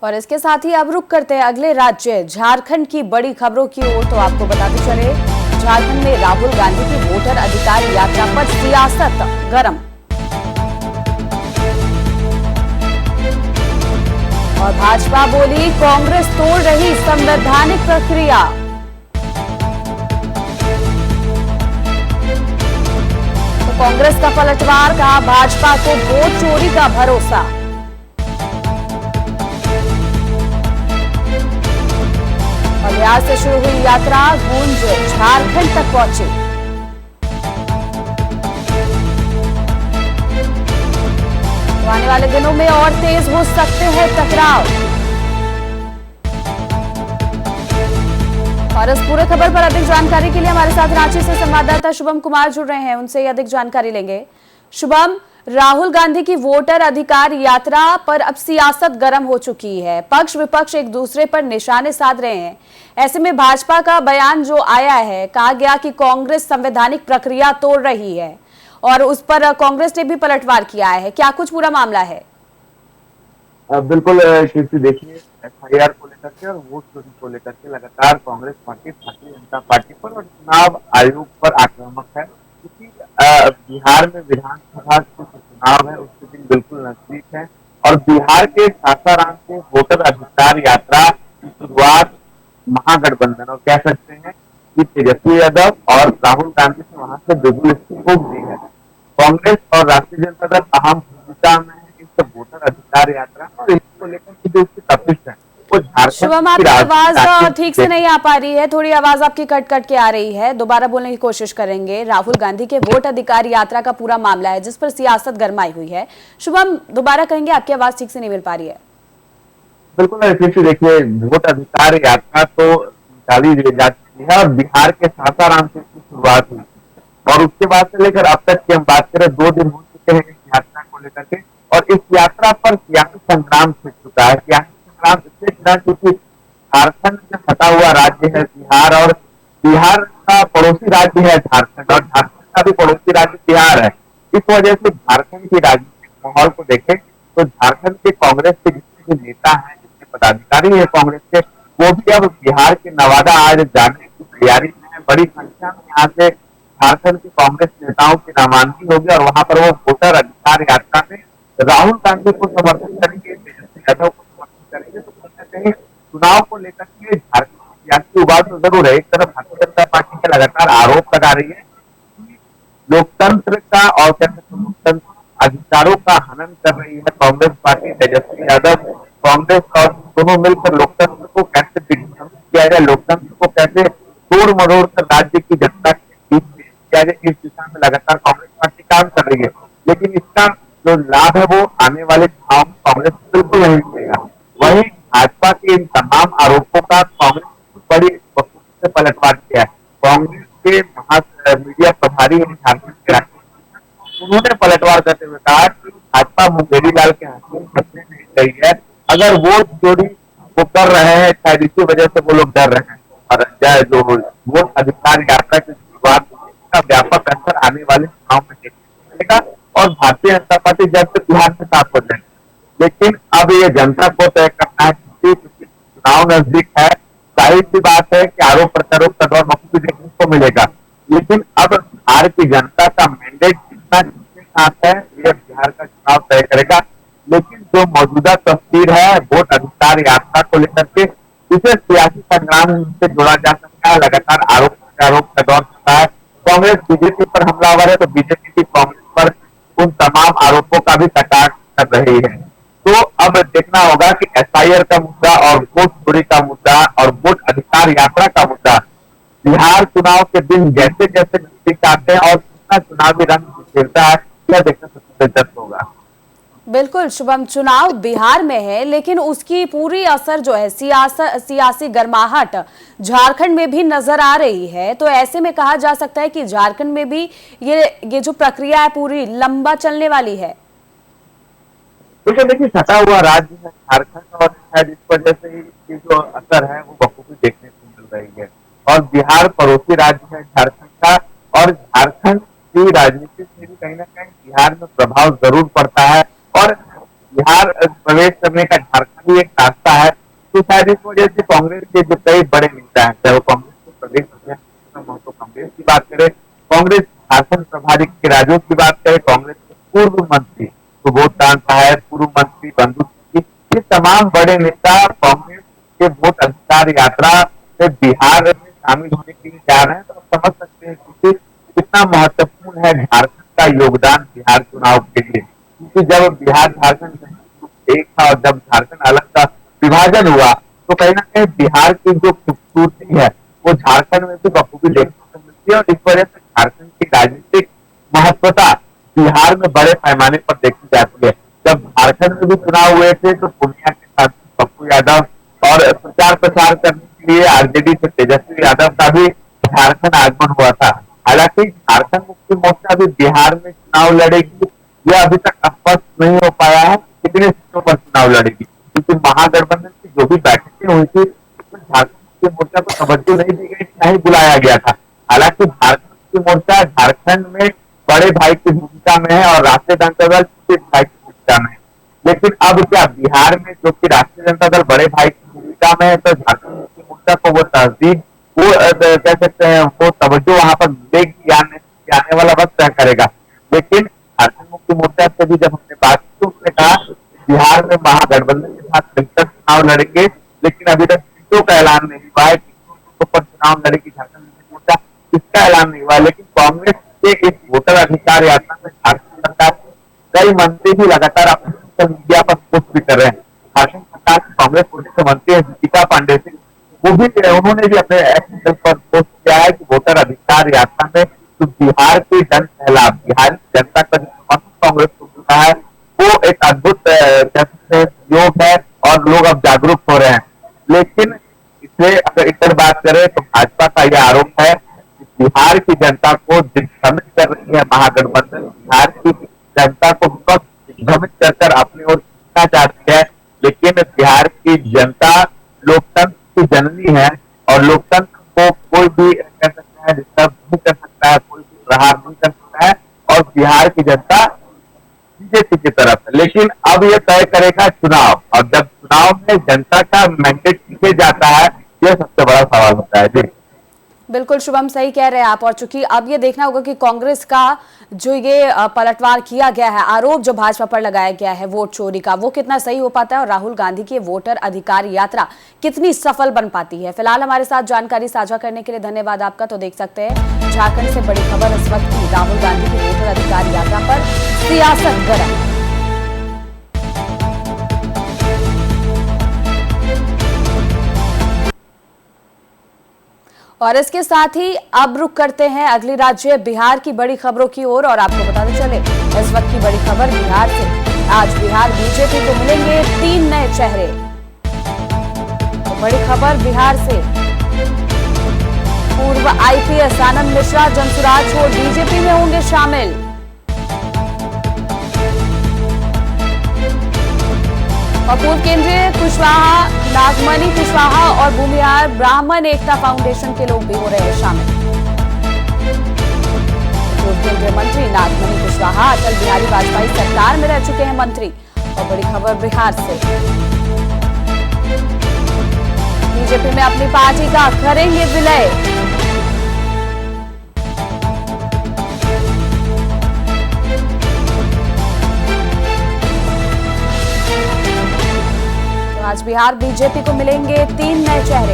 और इसके साथ ही अब रुक करते हैं अगले राज्य झारखंड की बड़ी खबरों की ओर। तो आपको बताते चले, झारखंड में राहुल गांधी की वोटर अधिकार यात्रा पर सियासत गर्म। और भाजपा बोली कांग्रेस तोड़ रही संवैधानिक प्रक्रिया। तो कांग्रेस का पलटवार, कहा भाजपा को वोट चोरी का भरोसा। और बिहार से शुरू हुई यात्रा गूंज झारखंड तक पहुंची। तो आने वाले दिनों में और तेज हो सकते हैं टकराव। और इस पूरे खबर पर अधिक जानकारी के लिए हमारे साथ रांची से संवाददाता शुभम कुमार जुड़ रहे हैं, उनसे अधिक जानकारी लेंगे। शुभम, राहुल गांधी की वोटर अधिकार यात्रा पर अब सियासत गर्म हो चुकी है। पक्ष विपक्ष एक दूसरे पर निशाने साध रहे हैं। ऐसे में भाजपा का बयान जो आया है, कहा गया कि कांग्रेस संवैधानिक प्रक्रिया तोड़ रही है और उस पर कांग्रेस ने भी पलटवार किया है। क्या कुछ पूरा मामला है? बिल्कुल कीर्ति, देखिए एफआईआर को लेकर के और वोट चोरी को लेकर के लगातार कांग्रेस पार्टी भारतीय जनता पार्टी पर और चुनाव आयोग पर आक्रामक है, क्योंकि बिहार में विधानसभा के चुनाव है, उसके दिन बिल्कुल नजदीक है और बिहार के सासाराम से वोटर अधिकार यात्रा की शुरुआत महागठबंधन और कह सकते हैं कि तेजस्वी यादव और राहुल गांधी से वहां से बिल्कुल फूक दी है। कांग्रेस और राष्ट्रीय जनता दल अहम भूमिका में है इस वोटर अधिकार यात्रा और इसको लेकर की जो उसकी तपिश है वो झारखंड। शुभम, आपकी आवाज ठीक से नहीं आ पा रही है, थोड़ी आवाज आपकी कट कट के आ रही है, दोबारा बोलने की कोशिश करेंगे। राहुल गांधी के वोट अधिकार यात्रा का पूरा मामला है जिस पर सियासत गरमाई हुई है। शुभम, दोबारा कहेंगे, आपकी आवाज ठीक से नहीं मिल पा रही है। बिल्कुल, देखिए वोट अधिकार यात्रा तो निकाली जा चुकी है और बिहार के सासाराम से इसकी शुरुआत हुई और उसके बाद से लेकर अब तक की हम बात करें 2 दिन हो चुके हैं इस यात्रा को लेकर के और इस यात्रा पर सियासी संग्राम छिड़ चुका है। सियासी संग्राम इसलिए छिड़ा क्योंकि झारखंड में सटा हुआ राज्य है बिहार और बिहार का पड़ोसी राज्य है झारखंड और झारखंड का भी पड़ोसी राज्य बिहार है। इस वजह से झारखंड के राजनीतिक माहौल को देखें तो झारखंड के कांग्रेस के जितने भी नेता हैं, पदाधिकारी है कांग्रेस के, वो भी अब बिहार के नवादा आज जाने की तैयारी में है। बड़ी संख्या में यहाँ से झारखंड के कांग्रेस नेताओं की नामांकन होगी और वहां पर वो वोटर अधिकार यात्रा में राहुल गांधी को समर्थन करेंगे, तेजस्वी यादव को समर्थन करेंगे। तो कहीं ना कहीं चुनाव को लेकर के झारखंड की सियासी उबाल तो जरूर है। एक तरफ भारतीय जनता पार्टी का लगातार आरोप लगा रही है कि लोकतंत्र का और लोकतंत्र अधिकारों का हनन कर रही है कांग्रेस पार्टी। तेजस्वी यादव कांग्रेस और दोनों मिलकर लोकतंत्र को कैसे विध्वंस किया जाए, लोकतंत्र को कैसे तोड़ मरोड़ कर राज्य की जनता के बीच में किया जाए, इस दिशा में लगातार कांग्रेस पार्टी काम कर रही है। लेकिन इसका जो लाभ है वो आने वाले चुनाव में कांग्रेस बिल्कुल नहीं मिलेगा। वहीं भाजपा के इन तमाम आरोपों का कांग्रेस बड़ी बखूबी से पलटवार किया है। कांग्रेस के मीडिया प्रभारी हैं झारखंड के राष्ट्रीय, उन्होंने पलटवार करते हुए कहा कि भाजपा मुंगेरी लाल के हाथ में नहीं गई है। अगर वोट चोरी वो कर रहे हैं शायद इसी वजह से वो लोग डर रहे हैं और जो वोट अधिकार यात्रा की शुरुआत का व्यापक असर आने वाले चुनाव में देखने को मिलेगा और भारतीय जनता पार्टी जब से बिहार से साफ हो जाएगी। लेकिन अब ये जनता को तय करना है क्योंकि चुनाव नजदीक है। जाहिर सी बात है कि आरोप प्रत्यारोप का दौर बखूबी देखने को मिलेगा, लेकिन अब बिहार की जनता का मैंडेट कितना किसके साथ है ये बिहार का चुनाव तय करेगा। लेकिन जो मौजूदा तस्वीर है वोट अधिकार यात्रा को लेकर के, इसे सियासी संग्राम से जोड़ा जा सकता है। लगातार आरोप प्रत्यारोप का दौर चलता है। कांग्रेस बीजेपी पर हमलावर है तो बीजेपी की कांग्रेस पर उन तमाम आरोपों का भी कटाक्ष कर रही है। तो अब देखना होगा कि एफआईआर का मुद्दा और वोट चोरी का मुद्दा और वोट अधिकार यात्रा का मुद्दा बिहार चुनाव के दिन जैसे जैसे नजदीक आते हैं और कितना चुनावी रंग बिखेरता है, यह देखना सबसे दिलचस्प होगा। बिल्कुल शुभम, चुनाव बिहार में है लेकिन उसकी पूरी असर जो है सियासी गर्माहट झारखंड में भी नजर आ रही है। तो ऐसे में कहा जा सकता है कि झारखंड में भी ये जो प्रक्रिया है पूरी लंबा चलने वाली है। तो देखिए सटा हुआ राज्य है झारखंड और शायद इस वजह से ही जो असर है वो बखूबी देखने को मिल रही है। और बिहार पड़ोसी राज्य है झारखंड का और झारखंड की राजनीति से भी कहीं ना कहीं बिहार में प्रभाव जरूर पड़ता है और बिहार प्रवेश करने का झारखंड एक रास्ता तो शायद इस वजह से कांग्रेस के जो कई बड़े नेता हैं, चाहे वो कांग्रेस के प्रदेश अध्यक्ष तो कांग्रेस की बात करें, कांग्रेस झारखंड प्रभारी के राजू की बात करें, कांग्रेस के पूर्व मंत्री सुबोध कांता है, पूर्व मंत्री बंधु तिर्की, ये तमाम बड़े नेता कांग्रेस के वोट अधिकार यात्रा में बिहार में शामिल होने के लिए जा रहे हैं। तो आप समझ सकते हैं कि कितना महत्वपूर्ण है झारखंड का योगदान बिहार चुनाव के लिए, क्योंकि जब बिहार झारखंड एक था और जब झारखंड अलग था, विभाजन हुआ, तो कहीं ना कहीं बिहार की जो खूबसूरती है वो झारखंड में भी बखूबी देखने को मिलती है और इस वजह से झारखंड की राजनीतिक महत्वता बिहार में बड़े पैमाने पर देखी जाती है। जब झारखंड में भी चुनाव हुए थे तो पूर्णिया के साथ पप्पू यादव और प्रचार प्रसार करने के लिए आरजेडी से तेजस्वी यादव का भी झारखंड आगमन हुआ था। हालांकि झारखंड मुक्ति मोर्चा भी बिहार में चुनाव लड़ेगी, यह अभी तक स्पष्ट नहीं हो पाया है कितने सीटों पर चुनाव लड़ेगी, क्योंकि महागठबंधन की जो भी बैठकें हुई थी उसमें झारखंड मुक्ति मोर्चा को तवज्जो नहीं दी गई, नहीं बुलाया गया था। हालांकि झारखंड मुक्ति मोर्चा झारखंड में बड़े भाई की भूमिका में है और राष्ट्रीय जनता दल छोटे भाई की भूमिका में है, लेकिन अब क्या बिहार में जो कि राष्ट्रीय जनता दल बड़े भाई की भूमिका में है, तो झारखंड मुक्ति मोर्चा को वो तहजीब, वो कह सकते हैं वो तवज्जो वहां पर मिलेगी, आने वाला वक्त तय करेगा। लेकिन झारखंड मुक्ति मोर्चा से भी जब हमने बात की तो उसने कहा बिहार में महागठबंधन के साथ मिलकर चुनाव लड़ेंगे, लेकिन अभी तक सीटों का ऐलान नहीं हुआ है, किन सीटों पर चुनाव लड़ेगी झारखंड मुक्ति मोर्चा, इसका ऐलान नहीं हुआ है। लेकिन कांग्रेस के इस वोटर अधिकार यात्रा में झारखंड सरकार के कई मंत्री भी लगातार अपने सोशल मीडिया पर पोस्ट भी कर रहे हैं। झारखंड सरकार की कांग्रेस के मंत्री है दीपिका पांडे सिंह, वो भी उन्होंने भी अपने एक्स पर पोस्ट किया है कि वोटर अधिकार यात्रा में तो बिहार के जन सैलाब, बिहार की जनता का जो समर्थन कांग्रेस को मिला है वो एक अद्भुत योग है और लोग अब जागरूक हो रहे हैं। लेकिन इससे अगर इस पर बात करें तो भाजपा का यह आरोप है कि बिहार की जनता को भ्रमित कर रही है महागठबंधन, बिहार की जनता को भ्रमित कर अपनी ओर खींचना चाहती है। लेकिन बिहार की जनता लोकतंत्र की जननी है और लोकतंत्र को कोई भी कह सकता है डिस्टर्ब नहीं कर सकता है, कोई भी प्रहार नहीं कर सकता है और बिहार की जनता बीजेपी की तरफ है। लेकिन अब ये तय करेगा चुनाव, और जब चुनाव में जनता का मैंडेट किसे जाता है यह सबसे बड़ा सवाल होता है। जी बिल्कुल शुभम, सही कह रहे हैं आप। और चूंकि अब ये देखना होगा कि कांग्रेस का जो ये पलटवार किया गया है, आरोप जो भाजपा पर लगाया गया है वोट चोरी का, वो कितना सही हो पाता है और राहुल गांधी की वोटर अधिकार यात्रा कितनी सफल बन पाती है। फिलहाल हमारे साथ जानकारी साझा करने के लिए धन्यवाद आपका। तो देख सकते हैं झारखंड से बड़ी खबर इस वक्त की, राहुल गांधी की वोटर अधिकार यात्रा पर सियासत गर्म। और इसके साथ ही अब रुक करते हैं अगली राज्य बिहार की बड़ी खबरों की ओर। और आपको बताते चले इस वक्त की बड़ी खबर बिहार से। आज बिहार बीजेपी को मिलेंगे 3 नए चेहरे। तो बड़ी खबर बिहार से, पूर्व आईपीएस आनंद मिश्रा जनसुराज छोड़ बीजेपी में होंगे शामिल। और पूर्व केंद्रीय कुशवाहा, नागमणि कुशवाहा और भूमिहार ब्राह्मण एकता फाउंडेशन के लोग भी हो रहे हैं शामिल। पूर्व केंद्रीय मंत्री नागमणि कुशवाहा अटल बिहारी वाजपेयी सरकार में रह चुके हैं मंत्री। और बड़ी खबर बिहार से, बीजेपी में अपनी पार्टी का करेंगे विलय। आज बिहार बीजेपी को मिलेंगे 3 नए चेहरे।